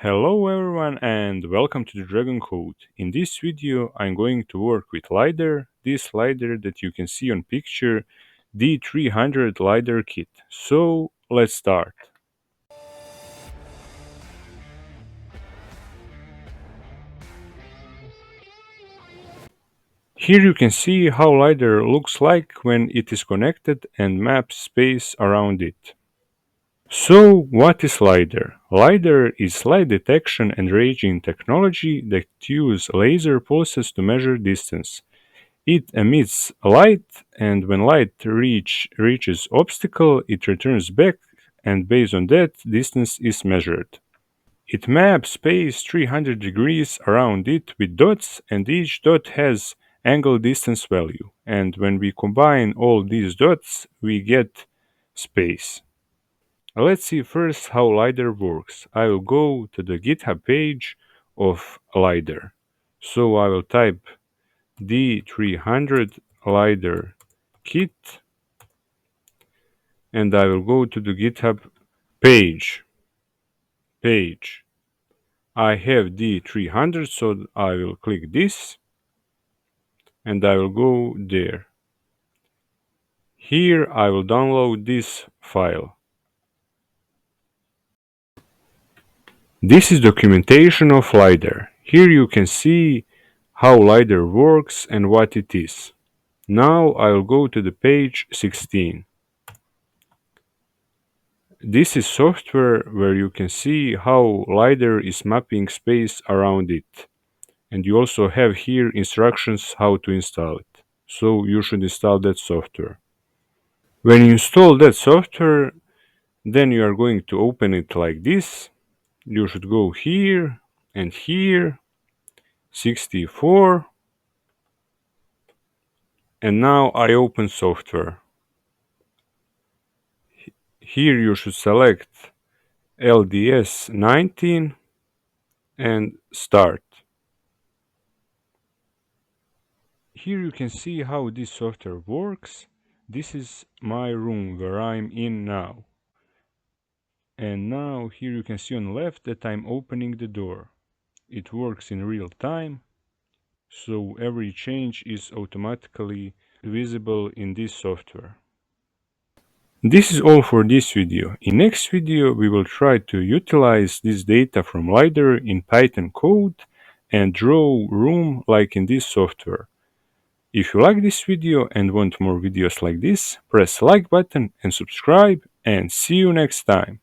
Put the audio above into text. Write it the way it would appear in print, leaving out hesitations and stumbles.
Hello everyone and welcome to the Dragon Code. In this video I'm going to work with LiDAR, this LiDAR that you can see on picture, D300 LiDAR kit. So let's start. Here you can see how LiDAR looks like when it is connected and maps space around it. So, what is LiDAR? LiDAR is light detection and ranging technology that uses laser pulses to measure distance. It emits light, and when light reaches obstacle, it returns back, and based on that, distance is measured. It maps space 300 degrees around it with dots, and each dot has angle distance value. And when we combine all these dots, we get space. Let's see first how LiDAR works. I will go to the GitHub page of LiDAR. So I will type D300 LiDAR kit and I will go to the GitHub page. I have D300, so I will click this and I will go there. Here I will download this file. This is documentation of LiDAR. Here you can see how LiDAR works and what it is. Now I will go to the page 16. This is software where you can see how LiDAR is mapping space around it. And you also have here instructions how to install it. So you should install that software. When you install that software, then you are going to open it like this. You should go here and here, 64. And now I open software. Here you should select LDS19 and start. Here you can see how this software works. This is my room where I'm in now. And now here you can see on the left that I'm opening the door. It works in real time, so every change is automatically visible in this software. This is all for this video. In next video we will try to utilize this data from LiDAR in Python code and draw room like in this software. If you like this video and want more videos like this, press like button and subscribe, and see you next time.